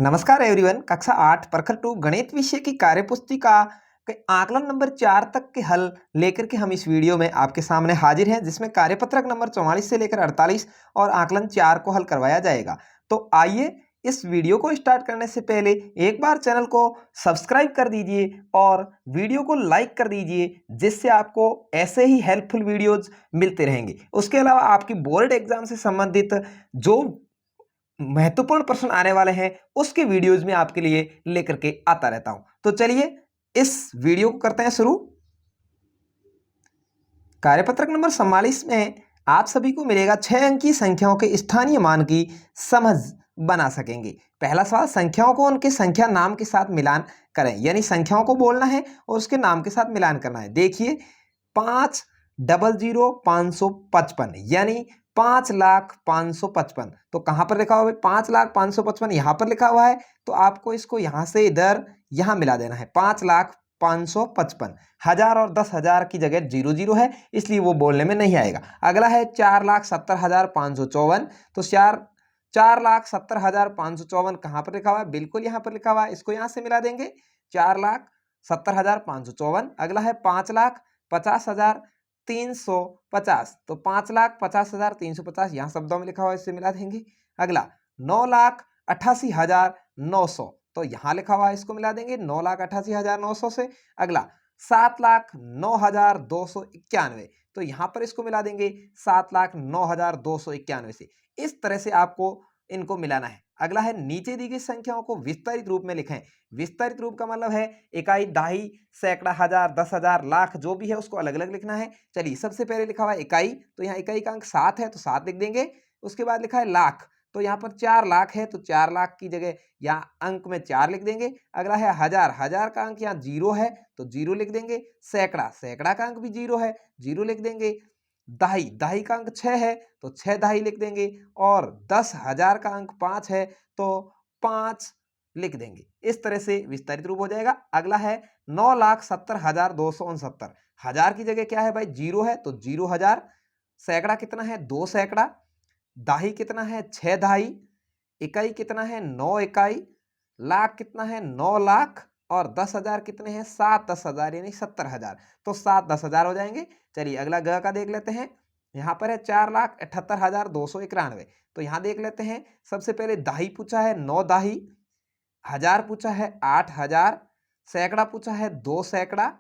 नमस्कार एवरीवन। कक्षा 8 प्रखर 2 गणित विषय की कार्यपुस्तिका के आकलन नंबर 4 तक के हल लेकर के हम इस वीडियो में आपके सामने हाजिर हैं, जिसमें कार्यपत्रक नंबर 44 से लेकर 48 और आकलन 4 को हल करवाया जाएगा। तो आइए इस वीडियो को स्टार्ट करने से पहले एक बार चैनल को सब्सक्राइब कर दीजिए और वीडियो को लाइक कर दीजिए, जिससे आपको ऐसे ही हेल्पफुल वीडियोज मिलते रहेंगे। उसके अलावा आपकी बोर्ड एग्जाम से संबंधित जो महत्वपूर्ण प्रश्न आने वाले हैं उसके वीडियोज में आपके लिए लेकर के आता रहता हूं। तो चलिए इस वीडियो को करते हैं शुरू। कार्यपत्रक नंबर 44 में आप सभी को मिलेगा 6 अंकीय संख्याओं के स्थानीय मान की समझ बना सकेंगे। पहला सवाल, संख्याओं को उनके संख्या नाम के साथ मिलान करें, यानी संख्याओं को बोलना है और उसके नाम के साथ मिलान करना है। देखिए 5,00,555 यानी 5,05,55। तो कहां पर लिखा हुआ है? 5,05,55 यहां पर लिखा हुआ है, तो आपको इसको यहां से इधर यहां मिला देना है। 5,05,55 हजार और 10,000 की जगह 00 है, इसलिए वो बोलने में नहीं आएगा। अगला है 4,70,554। तो 4,70,554 कहां पर लिखा हुआ है? बिल्कुल यहां पर लिखा हुआ है, इसको यहां से मिला देंगे 4,70,554। अगला है 5,50,350। तो 5,50,350 यहां शब्दों में लिखा हुआ है, इससे मिला देंगे। अगला 9,88,900, तो यहां लिखा हुआ है, इसको मिला देंगे 9,88,900 से। अगला 7,09,291, तो यहां पर इसको मिला देंगे 7,09,291 से। इस तरह से आपको इनको मिलाना है। अगला है नीचे दी गई संख्याओं को विस्तारित रूप में लिखें। विस्तारित रूप का मतलब है इकाई, दहाई, सैकड़ा, हजार, 10,000, लाख, जो भी है उसको अलग अलग लिखना है। चलिए सबसे पहले लिखा हुआ है इकाई, तो यहाँ इकाई का अंक 7 है तो 7 लिख देंगे। उसके बाद लिखा है लाख, तो यहाँ पर 4 लाख है तो 4 लाख की जगह यहाँ अंक में 4 लिख देंगे। अगला है हजार, हजार का अंक यहाँ 0 है तो 0 लिख देंगे। सैकड़ा, सैकड़ा का अंक भी 0 है, 0 लिख देंगे। दहाई, दहाई का अंक 6 है तो 6 दहाई लिख देंगे। और 10,000 का अंक 5 है तो 5 लिख देंगे। इस तरह से विस्तारित रूप हो जाएगा। अगला है 9,70,269। हजार की जगह क्या है भाई? 0 है तो 0 हजार। सैकड़ा कितना है? 2 सैकड़ा। दाही कितना है? 6 दाही। इकाई कितना है? 9 इकाई। लाख कितना है? 9 लाख। और 10,000 कितने हैं? 7 10,000 यानी 70,000। तो 7 10,000 हो जाएंगे। चलिए अगला ग का देख लेते हैं। यहाँ पर है 4,78,291। तो यहाँ देख लेते हैं। सबसे पहले दाही पूछा है 9 दाही, हजार पूछा है 8 हजार, सैकड़ा पूछा है 2 सैकड़ा,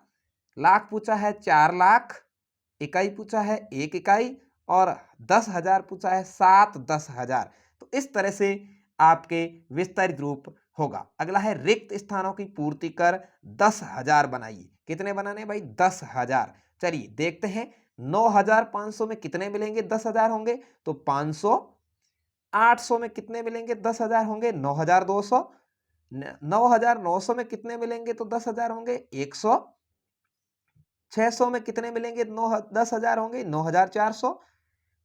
लाख पूछा है 4 लाख, इकाई पूछा है 1 इकाई और 10,000 पूछा है 7 10,000। तो इस तरह से आपके विस्तारित रूप होगा। अगला है रिक्त स्थानों की पूर्ति कर 10,000 बनाइए। कितने बनाने भाई? 10,000। चलिए देखते हैं 9,500 में कितने मिलेंगे? 10,000 होंगे तो 500। 800 में कितने मिलेंगे? 10,000 होंगे 9,200। 9,900 में कितने मिलेंगे तो 10,000 होंगे 100। 600 में कितने मिलेंगे? 10,000 होंगे 9,400।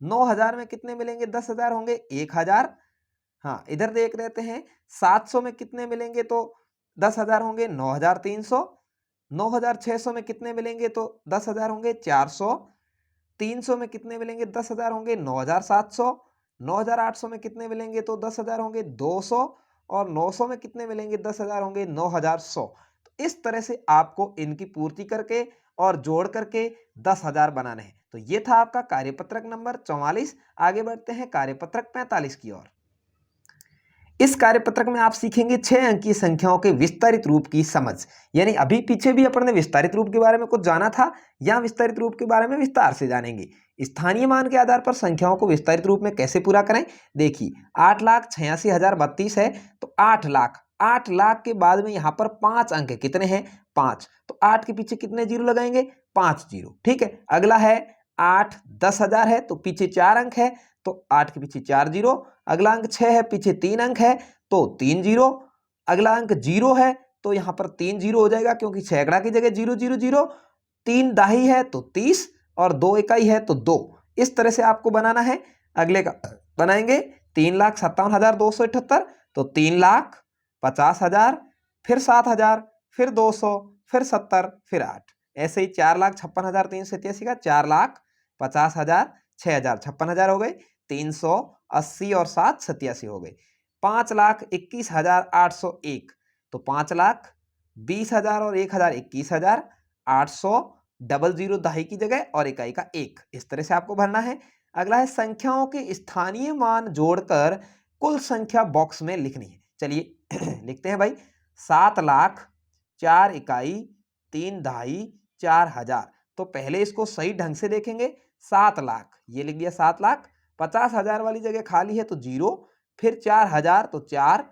9,000 में कितने मिलेंगे? 10,000 होंगे 1,000। हाँ इधर देख लेते हैं। 700 में कितने मिलेंगे तो 10,000 होंगे 9,300। 9,600 में कितने मिलेंगे तो 10,000 होंगे 400। 300 में कितने मिलेंगे? 10,000 होंगे 9,700। 9,800 में कितने मिलेंगे तो 10,000 होंगे 200। और 900 में कितने मिलेंगे? 10,000 होंगे 9,100। तो इस तरह से आपको इनकी पूर्ति करके और जोड़ करके 10,000 बनाने हैं। तो ये था आपका कार्यपत्रक नंबर 44। आगे बढ़ते हैं कार्यपत्रक 45 की ओर। इस कार्यपत्रक में आप सीखेंगे 6 अंकीय संख्याओं के विस्तारित रूप की समझ। यानी अभी पीछे भी अपन ने विस्तारित रूप के बारे में कुछ जाना था, या विस्तारित रूप के बारे में विस्तार से जानेंगे। स्थानीय मान के आधार पर संख्याओं को विस्तारित रूप में कैसे पूरा करें? देखिए 8,86,032 है तो 8 लाख, 8 लाख के बाद में यहाँ पर 5 अंक है। कितने हैं? 5। तो 8 के पीछे कितने जीरो लगाएंगे? 5 जीरो। ठीक है। अगला है 8 10,000 है तो पीछे 4 अंक है तो 8 के पीछे 4 जीरो। अगला अंक 6 है, पीछे 3 अंक है तो 3 जीरो। अगला अंक 0 है तो यहां पर 3 जीरो हो जाएगा, क्योंकि सैकड़ा की जगह 0 0 0। 3 दाही है तो 30 और 2 इकाई है तो 2। इस तरह से आपको बनाना है। अगले का बनाएंगे 3,57,278। तो 3,50,000, फिर 7,000, फिर 200, फिर 70, फिर 8। ऐसे ही 4,56,387 का 4,50,000, 6,000 56,000 हो गए। 380 और 7 87 हो गए। 5,21,801, तो 5,20,000 और 1,000 21,000, 800 00 दाही की जगह और इकाई का 1, इस तरह से आपको भरना है। अगला है संख्याओं के स्थानीय मान जोड़कर कुल संख्या बॉक्स में लिखनी है। चलिए लिखते हैं भाई, 7 लाख, 4 इकाई, 3 दहाई, 4,000। तो पहले इसको सही ढंग से देखेंगे। 7 लाख, ये लिख दिया 7 लाख, 50,000 वाली जगह खाली है तो 0, फिर 4,000 तो 4,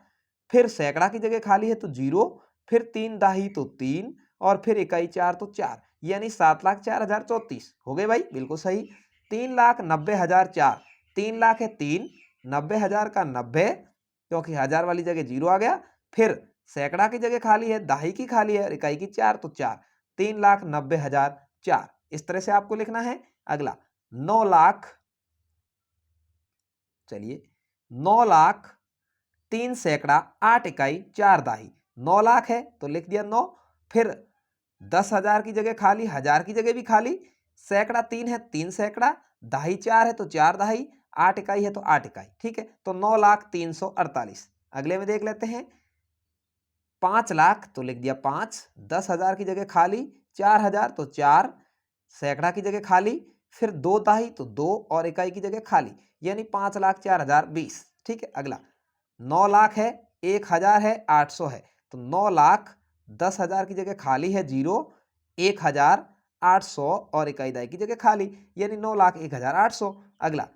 फिर सैकड़ा की जगह खाली है तो 0, फिर 3 दाही तो 3, और फिर इकाई 4 तो 4, यानी 7,04,034 हो गए भाई, बिल्कुल सही। 3,90,004, 3 लाख है 3, 90,000 का 90, क्योंकि 1000 वाली जगह 0 आ गया, फिर सैकड़ा की जगह खाली है, दाही की खाली है, इकाई की 4 तो 4, 3,90,004, इस तरह से आपको लिखना है। अगला 9 लाख, चलिए 9 लाख 3 सैकड़ा 8 इकाई 4 दाही, 9 लाख है तो लिख दिया 9, फिर 10,000 की जगह खाली, 1000 की जगह भी खाली, सैकड़ा 3 है 3 सैकड़ा, दाही 4 है तो 4 दाही, 8 इकाई है तो 8 इकाई, ठीक है, तो 9,03,48। अगले में देख लेते हैं, 5 लाख तो लिख दिया 5, 10,000 की जगह खाली, 4,000 तो 4, सैकड़ा की जगह खाली, फिर 2 दाही तो 2, और इकाई की जगह खाली, यानी 5,04,020, ठीक है। अगला 9 लाख है, 1,000 है, 800 है, तो 9 लाख 10,000 की जगह खाली है 0, 1,000, 800 और इकाई दाई की जगह खाली, यानी 9,01,800। अगला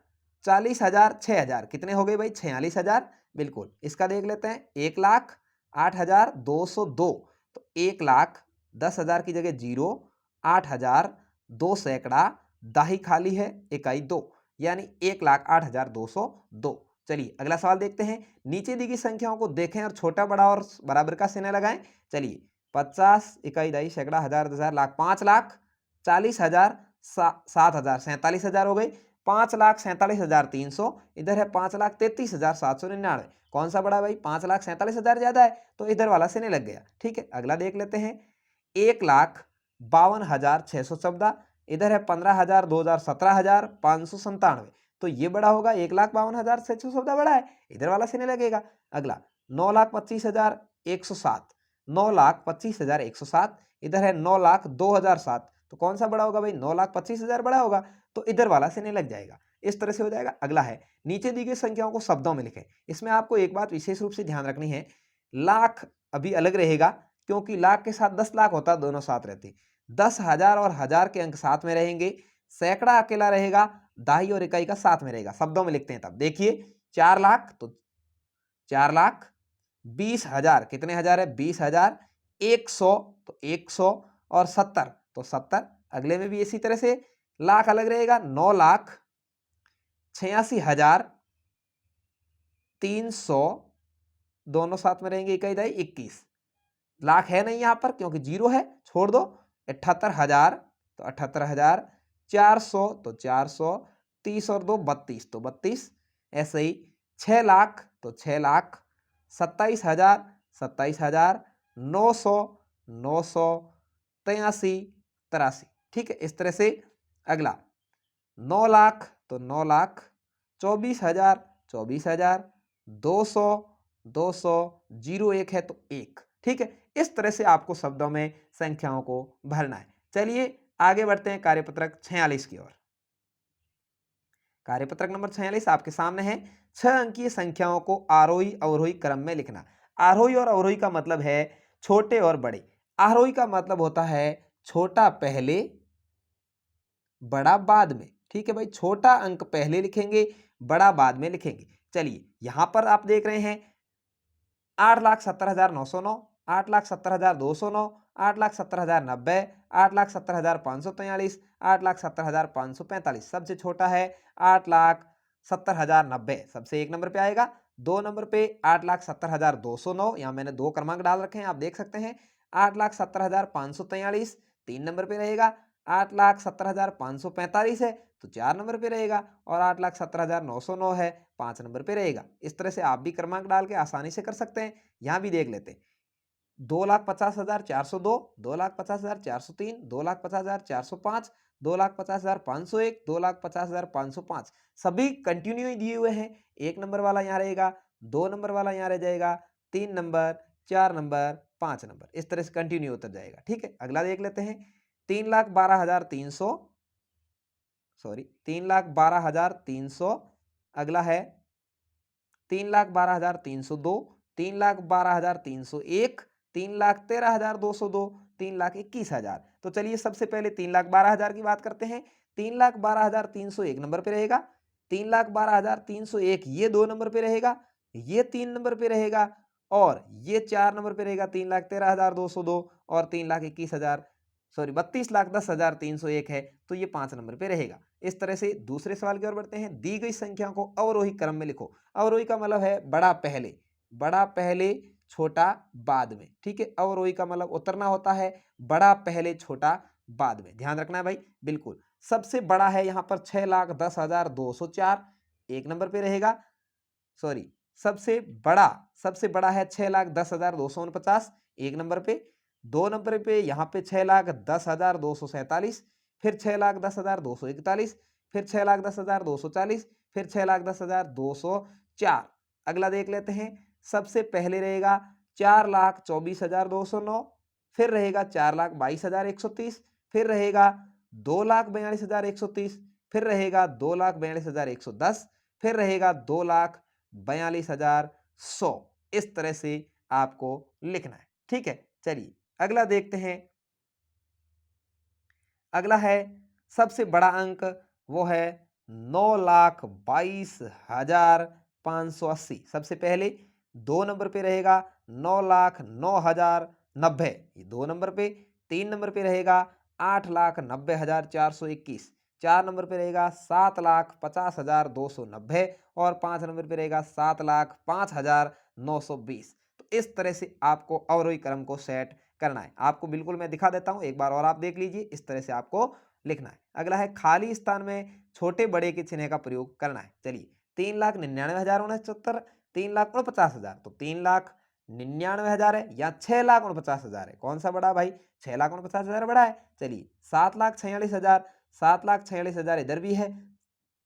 40,000, 6,000 कितने हो गए भाई, 46,000, बिल्कुल। इसका देख लेते हैं, 1,08,202, तो 1,10,000 की जगह 0, 8,000, 2 सैकड़ा, दाही खाली है, इकाई 2, यानी 1,08,202। चलिए अगला सवाल देखते हैं। नीचे दी गई संख्याओं को देखें और छोटा बड़ा और बराबर का चिन्ह लगाएं। चलिए 50 इकाई दाई सैकड़ा 1000 10,000 लाख, 5 लाख 40,000 7,000 47,000 हो गई, 5,47,300, इधर है 5,33,799, कौन सा बड़ा भाई, 5,47,000 ज्यादा है तो इधर वाला सिने लग गया, ठीक है। अगला देख लेते हैं, 1,52,614, इधर है 15,000 2,000 17,597, तो ये बड़ा होगा, 1,52,614 बड़ा है, इधर वाला सिने लगेगा। अगला 9,25,107, 9,25,107, इधर है 9,02,007, तो कौन सा बड़ा होगा भाई, 9,25,000 बड़ा होगा, तो इधर वाला सिने लग जाएगा, इस तरह से हो जाएगा। अगला है, नीचे दी गई संख्याओं को शब्दों में लिखें। इसमें आपको एक बात विशेष रूप से ध्यान रखनी है, लाख अभी अलग रहेगा, क्योंकि लाख के साथ 10 लाख होता, दोनों साथ रहते, 10,000 और 1000 के अंक साथ में रहेंगे, सैकड़ा अकेला रहेगा, दाही और इकाई का साथ में रहेगा। शब्दों में लिखते हैं, तब देखिए 4 लाख तो 4 लाख, 20,000 कितने हजार है, 20,000, 100 तो 100, और 70 तो 70। अगले में भी इसी तरह से लाख अलग रहेगा, 9,86,300, दोनों साथ में रहेंगे, इकाई दाई 21, लाख है नहीं यहां पर क्योंकि 0 है, छोड़ दो। 78,000 तो 78,000, 400 तो 400, 30 और 2 32 तो 32, ऐसे ही 6 लाख तो 6 लाख, 27,000 27,000, 900 900, 83 83, ठीक है, इस तरह से। अगला 9 लाख तो 9 लाख, 24,000 24,000, 200 200, 0 1 है तो 1, ठीक है। इस तरह से आपको शब्दों में संख्याओं को भरना है। चलिए आगे बढ़ते हैं कार्यपत्रक 46 की ओर। कार्यपत्रक नंबर 46 आपके सामने है। 6 अंकीय संख्याओं को आरोही अवरोही क्रम में लिखना। आरोही और अवरोही का मतलब है छोटे और बड़े। आरोही का मतलब होता है छोटा पहले बड़ा बाद में, ठीक है भाई, छोटा अंक पहले लिखेंगे, बड़ा बाद में लिखेंगे। चलिए यहां पर आप देख रहे हैं 8,70,909, 8,70,209, 8,70,090, 8,70,543, 8,70,545, सबसे छोटा है 8,70,090, सबसे एक नंबर पे आएगा। 2 नंबर पे 8,70,209, यहाँ मैंने 2 क्रमांक डाल रखे हैं, आप देख सकते हैं। 8,70,543 3 नंबर पे रहेगा। 8,70,545 है तो 4 नंबर पे रहेगा, और 8,70,909 है 5 नंबर पे रहेगा। इस तरह से आप भी क्रमांक डाल के आसानी से कर सकते हैं। यहां भी देख लेते हैं, 2,50,402, 2,50,403, 2,50,405, 2,50,501, 2,50,505, सभी कंटिन्यू दिए हुए हैं। एक नंबर वाला यहाँ रहेगा, 2 नंबर वाला यहाँ रह जाएगा, 3 नंबर, 4 नंबर, 5 नंबर, इस तरह से कंटिन्यू होता जाएगा। ठीक है, अगला देख लेते हैं। 3,12,300, सॉरी 3,12,300, अगला है 3,12,302, 3,12,301, 3,13,202, 3,21,000। तो चलिए सबसे पहले 3,12,000 की बात करते हैं। 3,12,301 नंबर पे रहेगा, 3,12,301 ये 2 नंबर पे रहेगा, ये 3 नंबर पे रहेगा और ये 4 नंबर पे रहेगा 3,13,202 और 3,21,000, सॉरी 32,10,301 है तो ये 5 नंबर पे रहेगा। इस तरह से दूसरे सवाल की ओर बढ़ते हैं। दी गई संख्या को अवरोही क्रम में लिखो। अवरोही का मतलब है बड़ा पहले छोटा बाद में। ठीक है, अवरोही का मतलब उतरना होता है, बड़ा पहले छोटा बाद में, ध्यान रखना है भाई बिल्कुल। सबसे बड़ा है यहाँ पर 6,10,204, एक नंबर पे रहेगा, सॉरी सबसे बड़ा है 6,10,249, एक नंबर पे। 2 नंबर पे यहाँ पे 6,10,247, फिर 6,10,241, फिर 6,10,240, फिर 6,10,204। अगला देख लेते हैं। सबसे पहले रहेगा 4,24,209, फिर रहेगा 4,22,130, फिर रहेगा 2,42,130, फिर रहेगा 2,42,110, फिर रहेगा 2,42,100। इस तरह से आपको लिखना है। ठीक है, चलिए अगला देखते हैं। अगला है सबसे बड़ा अंक, वो है 9,22,580। सबसे पहले 2 नंबर पे रहेगा 9,09,090, ये 2 नंबर पे। 3 नंबर पे रहेगा 8,90,421, 4 नंबर पे रहेगा 7,50,290 और 5 नंबर पे रहेगा 7,05,920। तो इस तरह से आपको अवरोही क्रम को सेट करना है। आपको बिल्कुल मैं दिखा देता हूं, एक बार और आप देख लीजिए, इस तरह से आपको लिखना है। अगला है खाली स्थान में छोटे बड़े के चिन्ह का प्रयोग करना है। चलिए 3,99,069, 3,49,000, तो 3,99,000 है या 6,49,000 है, कौन सा बड़ा भाई? 6,49,000 बड़ा है। चलिए 7,46,000, 7,46,000 इधर भी है,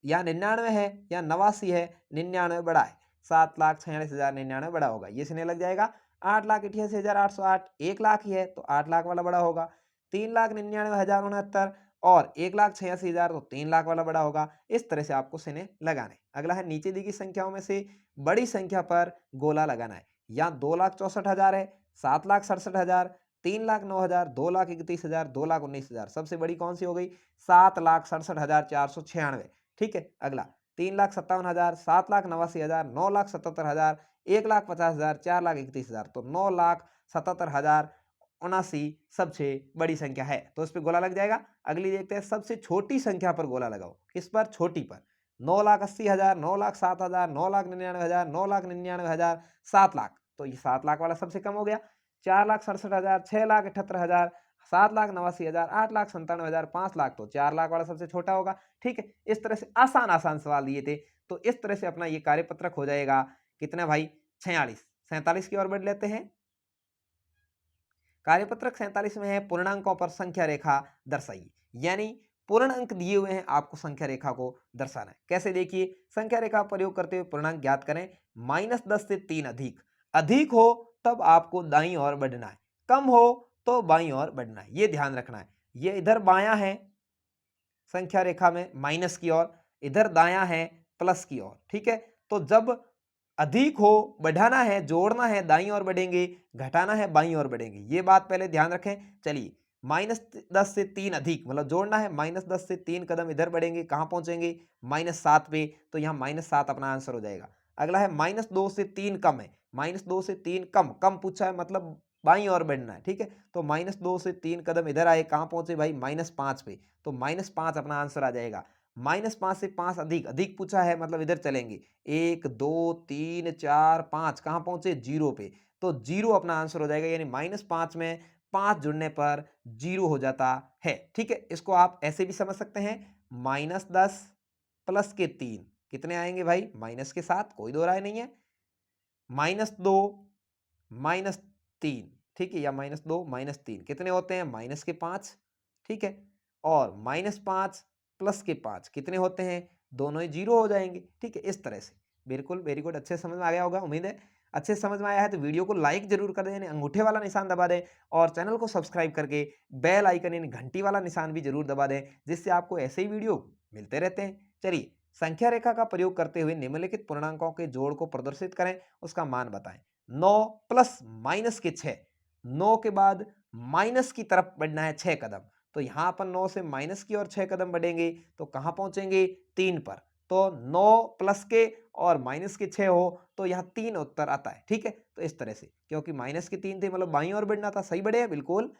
या 99 है या 89 है, 99 बड़ा है, 7,46,000 99 बड़ा होगा, ये सुनने लग जाएगा। 8,88,808 1 लाख ही है तो 8 लाख वाला बड़ा होगा। 3,99,069 और 1,86,000 तो 3 लाख वाला बड़ा होगा। इस तरह से आपको सिने लगाने। अगला है नीचे दी गई संख्याओं में से बड़ी संख्या पर गोला लगाना है। यहाँ 2,64,000 है, 7,67,000, 3,09,000, 2,31,000, 2,19,000, सबसे बड़ी कौन सी हो गई? 7,67,496। ठीक है, अगला 3,57,000, 7,89,000, 9,77,000, 1,50,000, 4,31,000, तो 9,77,079 सबसे बड़ी संख्या है तो इस पर गोला लग जाएगा। अगली देखते हैं, सबसे छोटी संख्या पर गोला लगाओ। किस पर? छोटी पर। 9,80,000, 9,07,000, 9,99,000, 9,99,000, 7 लाख, तो ये 7 लाख वाला सबसे कम हो गया। 4,67,000, 6,78,000, 7,89,000, 8,97,000, 5 लाख, तो 4 लाख वाला सबसे छोटा होगा। ठीक है, इस तरह से आसान आसान सवाल दिए थे, तो इस तरह से अपना ये कार्यपत्रक हो जाएगा। कितना भाई? 46। 47 की ओर बढ़ लेते हैं। कार्यपत्रक 47 में है पूर्णांकों पर संख्या रेखा दर्शाइए, यानी पूर्ण अंक दिए हुए हैं, आपको संख्या रेखा को दर्शाना है। कैसे? देखिए, संख्या रेखा प्रयोग करते हुए पूर्णांक ज्ञात करें। -10 से 3 अधिक, अधिक हो तब आपको दाईं ओर बढ़ना है, कम हो तो बाईं ओर बढ़ना है, ये ध्यान रखना है। ये इधर बायां है संख्या रेखा में माइनस की ओर, इधर दायां है प्लस की ओर। ठीक है, तो जब अधिक हो, बढ़ाना है, जोड़ना है, दाईं ओर बढ़ेंगे, घटाना है, बाईं ओर बढ़ेंगे, ये बात पहले ध्यान रखें। चलिए -10 से 3 अधिक मतलब जोड़ना है, -10 से 3 कदम इधर बढ़ेंगे, कहां पहुंचेंगे? -7 पे, तो यहां -7 अपना आंसर हो जाएगा। अगला है -2 से 3 कम है, -2 से 3 कम, कम पूछा है मतलब बाईं ओर बढ़ना है। ठीक है, तो -2 से 3 कदम इधर आए, कहां पहुंचे भाई? -5 पे, तो -5 अपना आंसर आ जाएगा। -5 से 5 अधिक, अधिक पूछा है मतलब इधर चलेंगे, 1 2 3 4 5, कहां पहुंचे? 0 पे, तो 0 अपना आंसर हो जाएगा, यानी -5 में 5 जुड़ने पर 0 हो जाता है। ठीक है, इसको आप ऐसे भी समझ सकते हैं, -10 प्लस के 3 कितने आएंगे भाई? माइनस के 7, कोई दो राय नहीं है। -2 -3, ठीक है, या -2 -3 कितने होते हैं? -5। ठीक है, और -5 प्लस के 5 कितने होते हैं? दोनों ही 0 हो जाएंगे। ठीक है, इस तरह से बिल्कुल, वेरी गुड, अच्छे समझ में आ गया होगा, उम्मीद है अच्छे समझ में आया है। तो वीडियो को लाइक जरूर कर दें, यानी अंगूठे वाला निशान दबा दें, और चैनल को सब्सक्राइब करके बेल आइकन यानी घंटी वाला निशान भी जरूर दबा दें, जिससे आपको ऐसे ही वीडियो मिलते रहते हैं। चलिए, संख्या रेखा का प्रयोग करते हुए निम्नलिखित पूर्णांकों के जोड़ को प्रदर्शित करें, उसका मान बताएं। 9 प्लस माइनस के 6, 9 के बाद माइनस की तरफ बढ़ना है 6 कदम, तो यहाँ अपन 9 से माइनस की ओर 6 कदम बढ़ेंगे तो कहाँ पहुंचेंगे? 3 पर। तो 9 प्लस के और माइनस के 6 हो तो यहाँ 3 उत्तर आता है, ठीक है। तो इस तरह से, क्योंकि माइनस के 3 थे मतलब बाईं ओर बढ़ना था, सही बढ़े हैं बिल्कुल।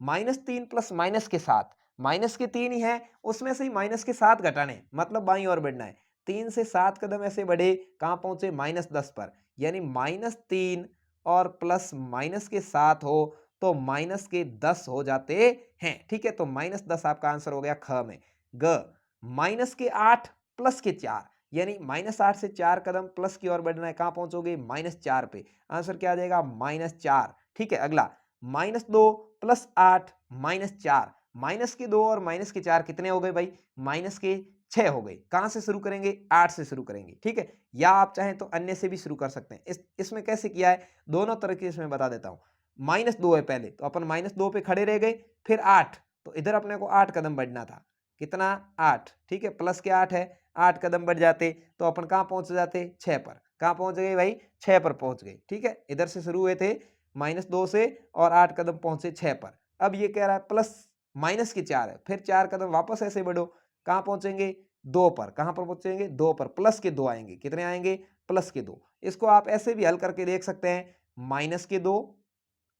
-3 प्लस माइनस के 7, माइनस के 3 ही है, उसमें से ही माइनस के 7 घटाने, मतलब बाईं ओर बढ़ना है। 3 से 7 कदम ऐसे बढ़े, कहाँ पहुंचे? -10 पर, यानी -3 और प्लस माइनस के 7 हो तो माइनस के 10 हो जाते हैं, ठीक है। तो -10 आपका आंसर हो गया ख में। ग, माइनस के 8 प्लस के 4, यानी -8 से 4 कदम प्लस की ओर बढ़ना है, कहां पहुंचोगे? -4 पे। आंसर क्या आ जाएगा? -4, ठीक है। अगला, -2 प्लस 8 -4, माइनस के 2 और माइनस के 4 कितने हो गए भाई? माइनस के 6 हो गए। कहां से शुरू करेंगे? 8 से शुरू करेंगे, ठीक है। या आप चाहें तो अन्य से भी शुरू कर सकते हैं। इसमें कैसे किया है, दोनों तरह की इसमें बता देता हूं। -2 है पहले, तो अपन -2 पे खड़े रह गए, फिर 8, तो इधर अपने को 8 कदम बढ़ना था। कितना? 8, ठीक है। प्लस के 8 है, 8 कदम बढ़ जाते तो अपन कहां पहुंच जाते? 6 पर। कहां पहुंच गए भाई? 6 पर पहुंच गए, ठीक है। इधर से शुरू हुए थे -2 से और 8 कदम पहुंचे 6 पर। अब ये कह रहा है प्लस माइनस के 4 है, फिर 4 कदम वापस ऐसे बढ़ो, कहां पहुंचेंगे? 2 पर। कहां पर पहुंचेंगे? 2 पर। प्लस के 2 आएंगे, कितने आएंगे? प्लस के 2। इसको आप ऐसे भी हल करके देख सकते हैं, माइनस के 2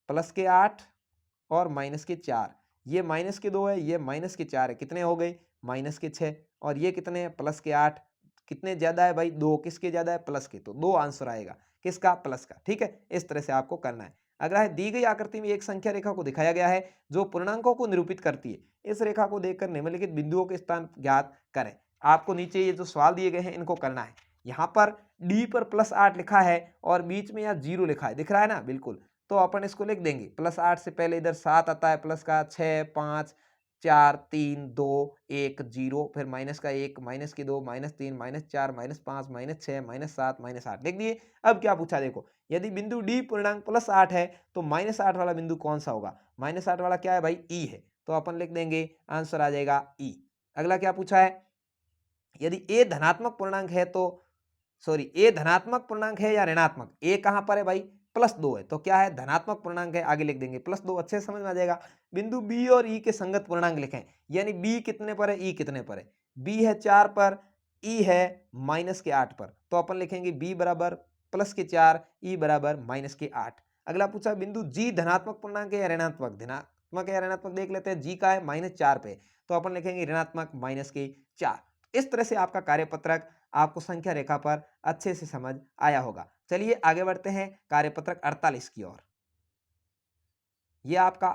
प्लस के 8 और माइनस के 4। ये माइनस के 2 है, ये माइनस के 4 है, कितने हो गए? माइनस के 6। और ये कितने हैं? प्लस के 8। कितने ज्यादा है भाई? 2। किसके ज्यादा है? प्लस के। तो 2 आंसर आएगा, किसका? प्लस का, ठीक है। इस तरह से आपको करना है। अगला है, दी गई आकृति में एक संख्या रेखा को दिखाया गया है जो पूर्णांकों को निरूपित करती है। इस रेखा को देखकर निम्नलिखित बिंदुओं के स्थान ज्ञात करें। आपको नीचे ये जो सवाल दिए गए हैं इनको करना है। यहाँ पर डी पर +8 लिखा है और बीच में यहाँ 0 लिखा है, दिख रहा है ना? बिल्कुल। तो अपन इसको लिख देंगे, +8 से पहले इधर 7 आता है, प्लस का 6 5 4 3 2 1 0, फिर माइनस का 1, माइनस के 2, -3, -4, -5, -6, -7, -8 लिख दिए। अब क्या पूछा देखो, यदि बिंदु डी पूर्णांक +8 है तो -8 वाला बिंदु कौन सा होगा? -8 वाला क्या है भाई? ई है, तो अपन लिख देंगे, आंसर आ जाएगा ई। अगला क्या पूछा है, यदि ए धनात्मक पूर्णांक है तो, सॉरी, ए धनात्मक पूर्णांक है या ऋणात्मक? ए कहां पर है भाई? +2 है, तो क्या है? धनात्मक पूर्णांक है, आगे लिख देंगे +2, अच्छे से समझ में आ जाएगा। बिंदु बी और ई के संगत पूर्णांक लिखें, यानी बी कितने पर है, ई कितने पर है? बी है 4 पर, ई है -8 पर, तो अपन लिखेंगे बी बराबर +4, ई बराबर -8। अगला पूछा, बिंदु जी धनात्मक पूर्णांक है या ऋणात्मक? धनात्मक है या ऋणात्मक देख लेते हैं। जी का है -4 पे, तो अपन लिखेंगे ऋणात्मक -4। इस तरह से आपका कार्यपत्रक आपको संख्या रेखा पर अच्छे से समझ आया होगा। चलिए आगे बढ़ते हैं कार्यपत्रक 48 की ओर। यह आपका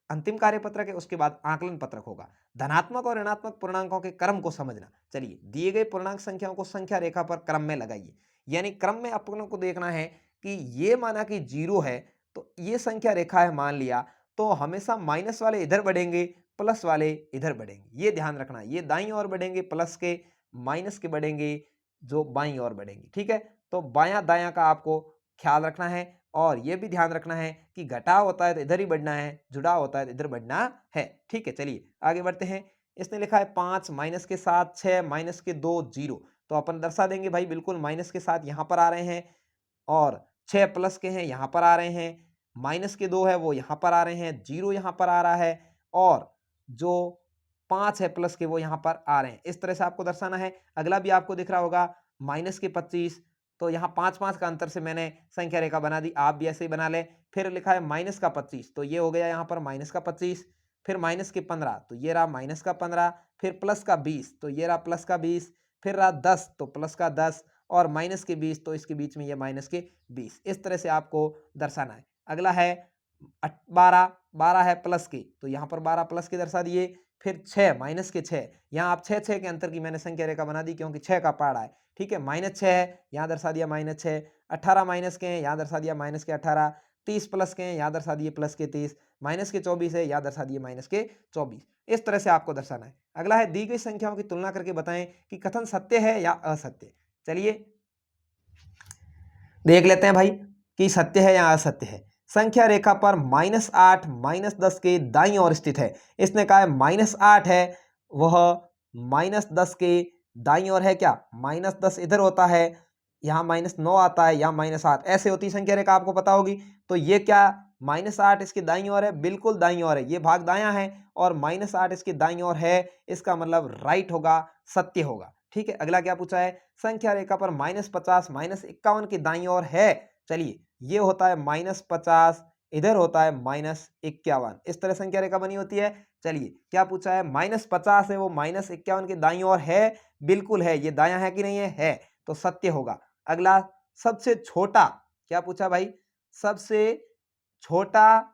अंतिम कार्यपत्रक है, उसके बाद आकलन पत्रक होगा। धनात्मक और ऋणात्मक पूर्णांकों के क्रम को समझना। चलिए, दिए गए पूर्णांक संख्याओं को संख्या रेखा पर क्रम में लगाइए, यानी क्रम में अपनों को देखना है कि ये माना कि 0 है तो ये संख्या रेखा है मान लिया, तो हमेशा माइनस वाले इधर बढ़ेंगे, प्लस वाले इधर बढ़ेंगे, ये ध्यान रखना। ये दाईं ओर बढ़ेंगे प्लस के, माइनस के बढ़ेंगे जो बाईं ओर बढ़ेंगे, ठीक है। तो बायां दायां का आपको ख्याल रखना है, और यह भी ध्यान रखना है कि घटाव होता है तो इधर ही बढ़ना है, जुड़ाव होता है तो इधर बढ़ना है, ठीक है। चलिए आगे बढ़ते हैं। इसने लिखा है 5 माइनस के 7 6 माइनस के 2 0, तो अपन दर्शा देंगे भाई, बिल्कुल माइनस के 7 यहां पर आ रहे हैं, और 6 प्लस के हैं यहां पर आ रहे हैं, माइनस के 2 है वो यहां पर आ रहे हैं, 0 यहां पर आ रहा है, और जो 5 है प्लस के वो यहां पर आ रहे हैं। इस तरह से आपको दर्शाना है। अगला भी आपको दिख रहा होगा, माइनस के 25, तो यहाँ 5-5 का अंतर से मैंने संख्या रेखा बना दी, आप भी ऐसे ही बना लें। फिर लिखा है माइनस का 25, तो ये हो गया यहाँ पर माइनस का 25, फिर माइनस के 15, तो ये रहा माइनस का 15, फिर प्लस का 20, तो ये रहा प्लस का 20, फिर रहा 10, तो प्लस का 10, और माइनस के 20, तो इसके बीच में ये माइनस के 20। इस तरह से आपको दर्शाना है। अगला है 12, 12 है प्लस के, तो यहाँ पर 12 प्लस के दर्शा दिए। फिर 6 माइनस के 6, यहाँ आप 6 के अंतर की मैंने संख्या रेखा बना दी, क्योंकि 6 का पहाड़ा है, ठीक है। -6 है, यहाँ दर्शा दिया -6, 18 माइनस के हैं, यहाँ दर्शा दिया माइनस के 18, 30 प्लस के हैं, यहाँ दर्शा दिए प्लस के 30, माइनस के 24 है, यहाँ दर्शा दिए माइनस के 24। इस तरह से आपको दर्शाना है। अगला है, दी गई संख्याओं की तुलना करके बताएं कि कथन सत्य है या असत्य। चलिए, देख लेते हैं भाई कि सत्य है या असत्य है। संख्या रेखा पर -8 -10 के दाईं ओर स्थित है। इसने कहा है -8 है, वह -10 के दाईं ओर है क्या? -10 इधर होता है, यहाँ -9 आता है, यहाँ -8, ऐसे होती संख्या रेखा, आपको पता होगी। तो ये क्या, -8 इसके दाईं ओर है, बिल्कुल दाईं ओर है, ये भाग दायां है और -8 इसके दाईं ओर है, इसका मतलब राइट होगा, सत्य होगा। ठीक है, अगला क्या पूछा है? संख्या रेखा पर -50 -51 की दाईं ओर है। चलिए, ये होता है -50, इधर होता है -51, इस तरह संख्या रेखा बनी होती है। चलिए, क्या पूछा है? -50 है, वो -51 की दाईं ओर है, बिल्कुल है, ये दायां है कि नहीं है, तो सत्य होगा। अगला, सबसे छोटा, क्या पूछा भाई? सबसे छोटा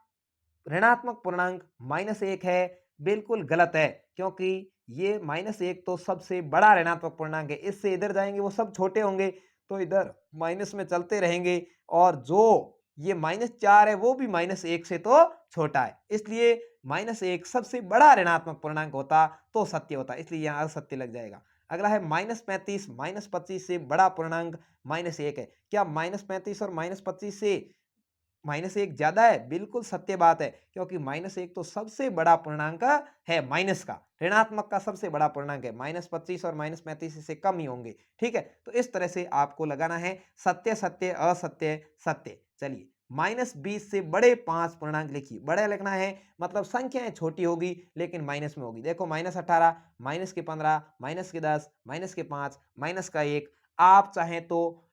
ऋणात्मक पूर्णांक -1 है, बिल्कुल गलत है, क्योंकि ये -1 तो सबसे बड़ा ऋणात्मक पूर्णांक है, इससे इधर जाएंगे वो सब छोटे होंगे, तो इधर माइनस में चलते रहेंगे, और जो ये -4 है वो भी -1 से तो छोटा है, इसलिए -1 सबसे बड़ा ऋणात्मक पूर्णांक होता तो सत्य होता, इसलिए यहाँ असत्य लग जाएगा। अगला है -35 -25 से बड़ा पूर्णांक -1 है। क्या -35 और -25 से -1 ज्यादा है? बिल्कुल सत्य बात है, क्योंकि -1 तो सबसे बड़ा पूर्णांक है, माइनस का, ऋणात्मक का सबसे बड़ा पूर्णांक है। -25 और -35 इससे कम ही होंगे। ठीक है, तो इस तरह से आपको लगाना है सत्य सत्य असत्य सत्य। चलिए, -20 से बड़े 5 पूर्णांक लिखिए। बड़े लिखना है मतलब संख्याएं छोटी होगी लेकिन माइनस में होगी। देखो, -18, -15, -10, -5, -1। आप चाहें तो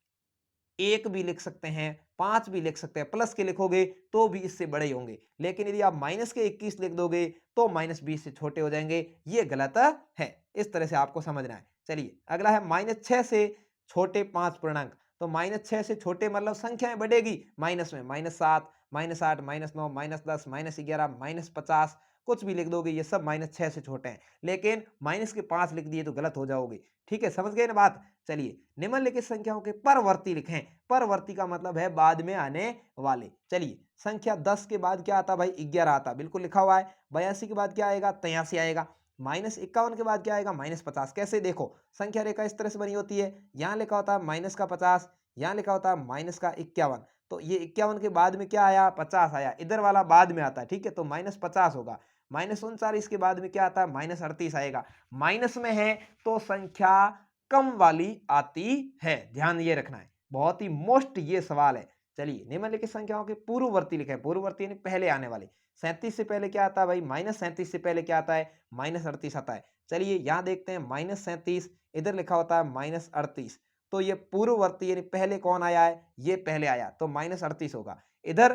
1 भी लिख सकते हैं, 5 भी लिख सकते हैं, प्लस के लिखोगे तो भी इससे बड़े ही होंगे, लेकिन यदि आप माइनस के 21 लिख दोगे तो -20 से छोटे हो जाएंगे, ये गलत है। इस तरह से आपको समझना है। चलिए, अगला है -6 से छोटे 5 पूर्णांक। तो -6 से छोटे मतलब संख्याएं बढ़ेगी माइनस में, -7, -8, -9, -10, -11, -50, कुछ भी लिख दोगे, ये सब -6 से छोटे हैं, लेकिन माइनस के 5 लिख दिए तो गलत हो जाओगे। ठीक है, समझ गए ना बात? चलिए, निम्नलिखित संख्याओं के परवर्ती लिखें। परवर्ती का मतलब है बाद में आने वाले। चलिए, संख्या 10 के बाद क्या आता भाई? 11 आता, बिल्कुल लिखा हुआ है। 82 के बाद क्या आएगा? 83 आएगा। -51 के बाद क्या आएगा? -50। कैसे? देखो, संख्या रेखा इस तरह से बनी होती है, यहाँ लिखा होता है -50, यहाँ लिखा होता है -51, तो ये 51 के बाद में क्या आया? 50 आया, इधर वाला बाद में आता है। ठीक है, तो -50 होगा। -39 के बाद में क्या आता है? -38 आएगा। माइनस में है तो संख्या कम वाली आती है, ध्यान ये रखना है, बहुत ही मोस्ट ये सवाल है। चलिए, निम्नलिखित संख्याओं के पूर्ववर्ती लिखें। पूर्ववर्ती यानी पहले आने वाले। 37 से पहले क्या आता है भाई? -37 से पहले क्या आता है? -38 आता है। चलिए, यहां देखते हैं, -37, इधर लिखा होता है -38, तो ये पूर्ववर्ती यानी पहले कौन आया है? ये पहले आया, तो -38 होगा। इधर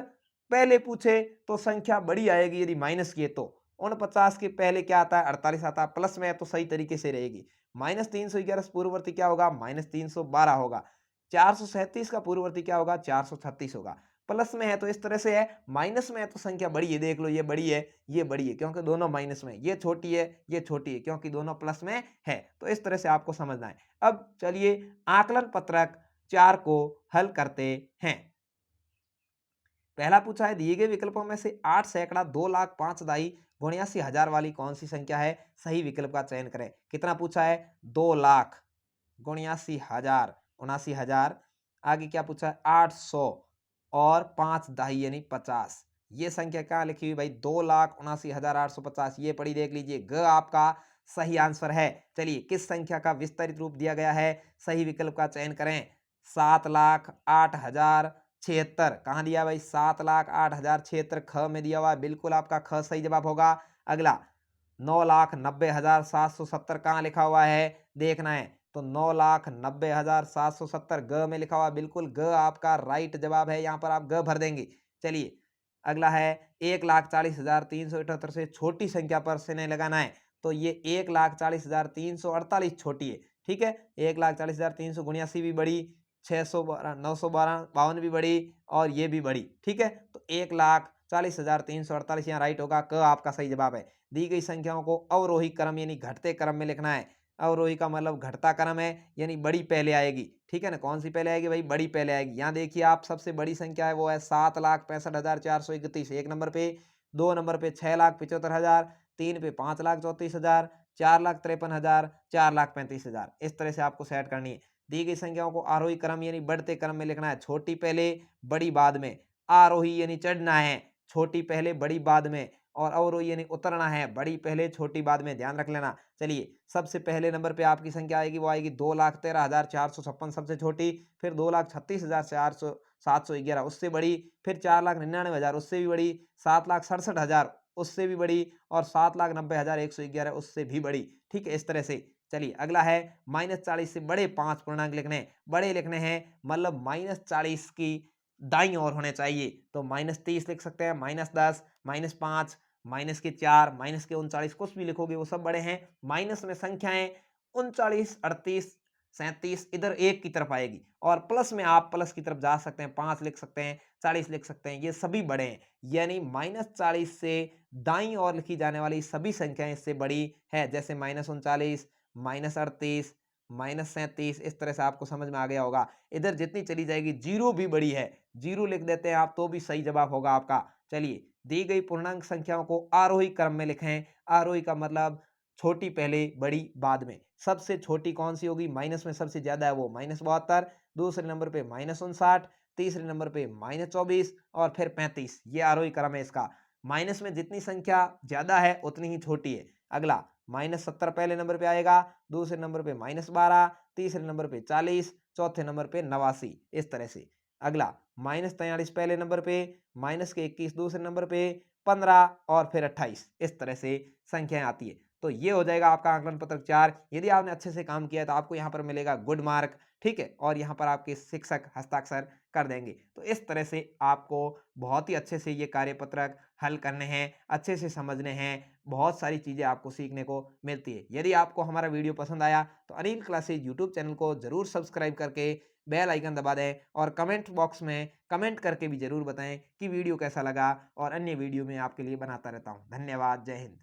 पहले पूछे तो संख्या बड़ी आएगी, यदि माइनस किए तो 49 के पहले क्या आता है? 48 आता है, प्लस में है तो सही तरीके से रहेगी। -311 पूर्ववर्ती क्या होगा? -312 होगा। 437 का पूर्ववर्ती क्या होगा? 436 होगा। प्लस में है तो इस तरह से है, माइनस में है तो संख्या बड़ी है, देख लो, ये बड़ी है, ये बड़ी है, क्योंकि दोनों माइनस में है। ये छोटी है, ये छोटी है, क्योंकि दोनों प्लस में है। तो इस तरह से आपको समझना है। अब चलिए, आकलन पत्रक 4 को हल करते हैं। पहला पूछा है, दिए गए विकल्पों में से 8 सैकड़ा 2 लाख 5 दाई 79,000 वाली कौन सी संख्या है? सही विकल्प का चयन करें। कितना पूछा है? 2 लाख 79,000, 79,000। आगे क्या पूछा है? 800 और 5 दाई यानी 50। ये संख्या कहाँ लिखी हुई भाई? 2,79,850, ये पढ़ी, देख लीजिए। ग आपका सही आंसर है। चलिए, किस संख्या का विस्तारित रूप दिया गया है? सही विकल्प का चयन करें। 7,08,076, कहाँ दिया भाई? 7,08,076 ख में दिया हुआ है, बिल्कुल आपका ख सही जवाब होगा। अगला 9,90,770 कहाँ लिखा हुआ है? देखना है, तो 9,90,770 ग में लिखा हुआ, बिल्कुल ग आपका राइट जवाब है, यहाँ पर आप ग भर देंगे। चलिए, अगला है 1,40,378 से छोटी संख्या पर से लगाना है, तो ये 1,40,348 छोटी है। ठीक है, 1,40,379 भी बड़ी, 612, 912, 52 भी बड़ी, और ये भी बड़ी। ठीक है, तो 1,40,348 यहाँ राइट होगा, क आपका सही जवाब है। दी गई संख्याओं को अवरोही क्रम यानी घटते क्रम में लिखना है। अवरोही का मतलब घटता क्रम है, यानी बड़ी पहले आएगी। ठीक है ना, कौन सी पहले आएगी भाई? बड़ी पहले आएगी। यहाँ देखिए, आप सबसे बड़ी संख्या है वो है 7,65,431 एक नंबर पे, 2 नंबर पे 6,75,000, 3 पे 5,34,000, 4,53,000, 4,35,000। इस तरह से आपको सेट करनी है। दी गई संख्याओं को आरोही क्रम यानी बढ़ते क्रम में लिखना है। छोटी पहले बड़ी बाद में, आरोही यानी चढ़ना है, छोटी पहले बड़ी बाद में, और अवरोही यानी उतरना है, बड़ी पहले छोटी बाद में, ध्यान रख लेना। चलिए सबसे पहले नंबर पे आपकी संख्या आएगी, वो आएगी 2,13,456 सबसे छोटी, फिर 2,36,711 उससे बड़ी, फिर 4,99,000 उससे भी बड़ी, 7,67,000 उससे भी बड़ी, और 7,90,111 उससे भी बड़ी। ठीक है, इस तरह से। चलिए अगला है -40 से बड़े 5 पूर्णांक लिखने, बड़े लिखने हैं मतलब -40 की दाईं ओर होने चाहिए, तो -30 लिख सकते हैं, -10, -5, -4, -39 कुछ भी लिखोगे वो सब बड़े हैं। माइनस में संख्याएं 39, 38, 37 इधर एक की तरफ आएगी, और प्लस में आप प्लस की तरफ जा सकते हैं, 5 लिख सकते हैं, 40 लिख सकते हैं, ये सभी बड़े हैं। यानी -40 से दाईं ओर लिखी जाने वाली सभी संख्याएं इससे बड़ी है, जैसे -39, -38, -37, इस तरह से आपको समझ में आ गया होगा। इधर जितनी चली जाएगी, जीरो भी बड़ी है, जीरो लिख देते हैं आप तो भी सही जवाब होगा आपका। चलिए दी गई पूर्णांक संख्याओं को आरोही क्रम में लिखें। आरोही का मतलब छोटी पहले बड़ी बाद में। सबसे छोटी कौन सी होगी, माइनस में सबसे ज्यादा है वो -72, दूसरे नंबर पे -59, तीसरे नंबर पे -24 और फिर 35, ये आरोही क्रम है इसका। माइनस में जितनी संख्या ज्यादा है उतनी ही छोटी है। अगला -70 पहले नंबर पे आएगा, दूसरे नंबर पे -12, तीसरे नंबर पे 40, चौथे नंबर पे 89, इस तरह से। अगला -43 पहले नंबर पे, -21 दूसरे नंबर पे, 15 और फिर 28, इस तरह से संख्याएं आती है। तो ये हो जाएगा आपका आंकलन पत्र 4। यदि आपने अच्छे से काम किया है तो आपको यहाँ पर मिलेगा गुड मार्क। ठीक है, और यहाँ पर आपके शिक्षक हस्ताक्षर कर देंगे। तो इस तरह से आपको बहुत ही अच्छे से ये कार्यपत्रक हल करने हैं, अच्छे से समझने हैं, बहुत सारी चीज़ें आपको सीखने को मिलती है। यदि आपको हमारा वीडियो पसंद आया तो अनिल क्लासेज यूट्यूब चैनल को ज़रूर सब्सक्राइब करके बेल आइकन दबा दें, और कमेंट बॉक्स में कमेंट करके भी ज़रूर बताएं कि वीडियो कैसा लगा, और अन्य वीडियो में आपके लिए बनाता रहता हूं। धन्यवाद, जय हिंद।